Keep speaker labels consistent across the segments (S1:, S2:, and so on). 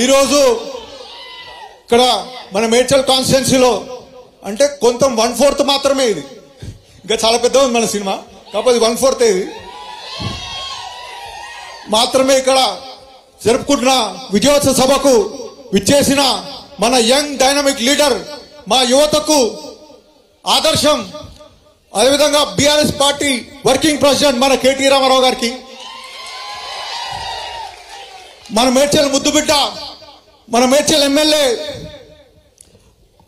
S1: ఈరోజు ఇక్కడ మన మేడ్చల్ కాన్స్టిట్యున్సీలో అంటే కొంత 1/4 మాత్రమే ఇది. ఇంకా చాలా పెద్ద ఉంది మన సినిమా, కాకపోతే 1/4 ఇది మాత్రమే. ఇక్కడ జరుపుకుంటున్న విజయోత్సవ సభకు విచ్చేసిన మన యంగ్ డైనమిక్ లీడర్, మా యువతకు ఆదర్శం, అదేవిధంగా బీఆర్ఎస్ పార్టీ వర్కింగ్ ప్రెసిడెంట్ మన కేటీ రామారావు గారికి, మన మేడ్చల్ ముద్దుబిడ్డ, మన మేడ్చల్ ఎమ్మెల్యే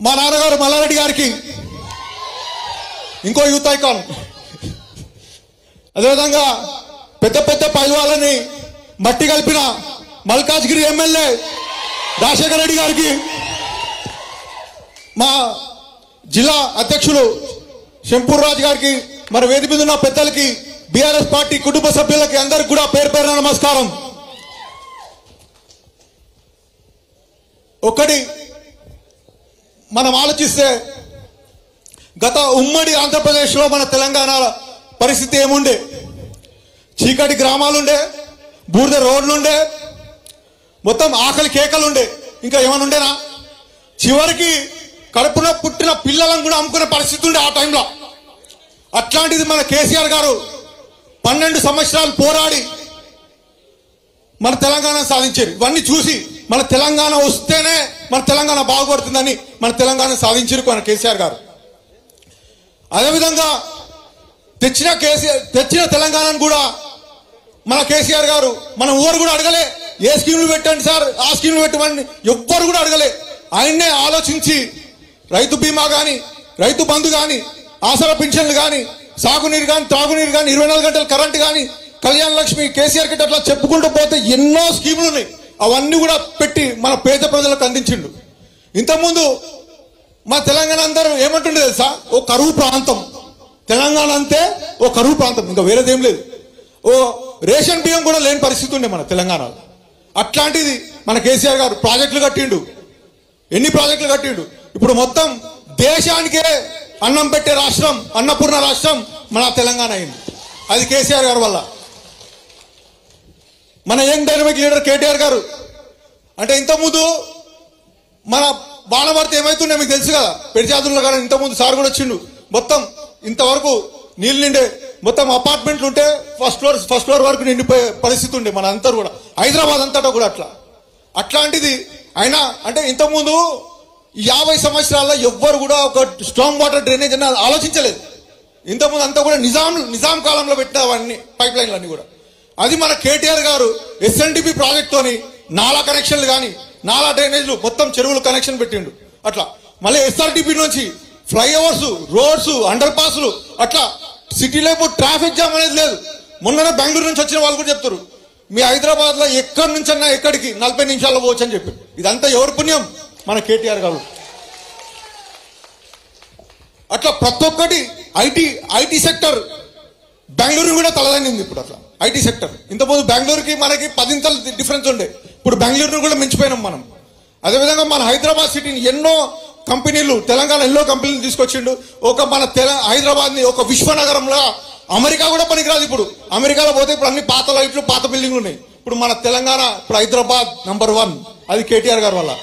S1: మా నాన్నగారు మల్లారెడ్డి గారికి, ఇంకో యూత్ ఐకాన్, అదేవిధంగా పెద్ద పెద్ద పైల్వాలని మట్టి కలిపిన మల్కాజ్గిరి ఎమ్మెల్యే రాజశేఖర రెడ్డి గారికి, మా జిల్లా అధ్యక్షులు శంపూర్ రాజు గారికి, మరి వేదిక మీద ఉన్న పెద్దలకి, బీఆర్ఎస్ పార్టీ కుటుంబ సభ్యులకి అందరికి కూడా పేరు పేరున నమస్కారం. ఒకటి మనం ఆలోచిస్తే గత ఉమ్మడి ఆంధ్రప్రదేశ్లో మన తెలంగాణ పరిస్థితి ఏముండే? చీకటి గ్రామాలుండే, బూడిద రోడ్లుండే, మొత్తం ఆకలి కేకలుండే, ఇంకా ఏమైనా ఉండేనా? చివరికి కడుపున పుట్టిన పిల్లలను కూడా అమ్ముకునే పరిస్థితి ఉండే ఆ టైంలో. అట్లాంటిది మన కేసీఆర్ గారు 12 సంవత్సరాలు పోరాడి మన తెలంగాణ సాధించారు. ఇవన్నీ చూసి మన తెలంగాణ వస్తేనే మన తెలంగాణ బాగుపడుతుందని మన తెలంగాణ సాధించారు మన కేసీఆర్ గారు. అదేవిధంగా తెచ్చిన తెలంగాణను కూడా మన కేసీఆర్ గారు మనం ఎవరు కూడా అడగలే, ఏ స్కీములు పెట్టండి సార్, ఆ స్కీములు పెట్టమని ఎవ్వరు కూడా అడగలే. ఆయన్నే ఆలోచించి రైతు బీమా కానీ, రైతు బంధు కానీ, ఆసరా పింఛన్లు కానీ, సాగునీరు కానీ, త్రాగునీరు కానీ, 24 గంటల కరెంటు కానీ, కళ్యాణ లక్ష్మి, కేసీఆర్ కిట్, అట్లా చెప్పుకుంటూ పోతే ఎన్నో స్కీములు ఉన్నాయి. అవన్నీ కూడా పెట్టి మన పేద ప్రజలకు అందించిండు. ఇంతకుముందు మా తెలంగాణ అందరూ ఏమంటుండే తెలుసా? ఓ కరువు ప్రాంతం, తెలంగాణ అంతే ఓ కరువు ప్రాంతం, ఇంకా వేరేదేం లేదు. ఓ రేషన్ బియ్యం కూడా లేని పరిస్థితి ఉండే మన తెలంగాణలో. అట్లాంటిది మన కేసీఆర్ గారు ప్రాజెక్టులు కట్టిండు. ఎన్ని ప్రాజెక్టులు కట్టిండు? ఇప్పుడు మొత్తం దేశానికే అన్నం పెట్టే రాష్ట్రం, అన్నపూర్ణ రాష్ట్రం మన తెలంగాణ అయింది. అది కేసీఆర్ గారి వల్ల. మన యంగ్ డైనమిక్ లీడర్ కేటీఆర్ గారు అంటే ఇంతకుముందు మన బాణభర్త ఏమైతుండే మీకు తెలుసు కదా, పెరిచాదుల్లో కానీ ఇంతకుముందు సార్ కూడా వచ్చిండు. మొత్తం ఇంతవరకు నీళ్ళు నిండే, మొత్తం అపార్ట్మెంట్లు ఉంటే ఫస్ట్ ఫ్లోర్ వరకు నిండిపోయే పరిస్థితి ఉండే మన అంతా కూడా, హైదరాబాద్ అంతటా కూడా అట్లాంటిది అయినా అంటే ఇంతకుముందు 50 సంవత్సరాల్లో ఎవ్వరు కూడా ఒక స్ట్రాంగ్ వాటర్ డ్రైనేజ్ అని ఆలోచించలేదు. ఇంతకుముందు అంతా కూడా నిజాం కాలంలో పెట్టినవన్నీ పైప్ లైన్లు కూడా. అది మన కేటీఆర్ గారు ఎస్ఎన్డిపి ప్రాజెక్ట్తోని నాలా కనెక్షన్లు కానీ, నాలా డ్రైనేజ్లు, మొత్తం చెరువులు కనెక్షన్ పెట్టిండు. అట్లా మళ్ళీ ఎస్ఆర్డిపి నుంచి ఫ్లైఓవర్స్, రోడ్స్, అండర్ పాస్లు, అట్లా సిటీలో ఇప్పుడు ట్రాఫిక్ జామ్ అనేది లేదు. మొన్ననే బెంగళూరు నుంచి వచ్చిన వాళ్ళు కూడా చెప్తారు, మీ హైదరాబాద్ లో ఎక్కడి నుంచి అన్నా ఎక్కడికి 40 నిమిషాల్లో పోవచ్చు అని చెప్పి. ఇదంతా ఎవరి పుణ్యం? మన కేటీఆర్ గారు. అట్లా ప్రతి ఒక్కటి ఐటీ సెక్టర్ బెంగళూరు కూడా తలదన్నింది ఇప్పుడు. అట్లా ఐటీ సెక్టర్ ఇంతకుముందు బెంగళూరుకి మనకి 10 ఇంతలు డిఫరెన్స్ ఉండే, ఇప్పుడు బెంగళూరును కూడా మించిపోయినాం మనం. అదేవిధంగా మన హైదరాబాద్ సిటీని ఎన్నో కంపెనీలు, తెలంగాణ ఎన్నో కంపెనీలు తీసుకొచ్చిండు. ఒక మన హైదరాబాద్ ని ఒక విశ్వనగరంలో, అమెరికా కూడా పనికిరాదు. ఇప్పుడు అమెరికాలో పోతే ఇప్పుడు అన్ని పాత లైట్లు, పాత బిల్డింగ్లు ఉన్నాయి. ఇప్పుడు మన తెలంగాణ, ఇప్పుడు హైదరాబాద్ నంబర్ 1, అది కేటీఆర్ గారి వల్ల.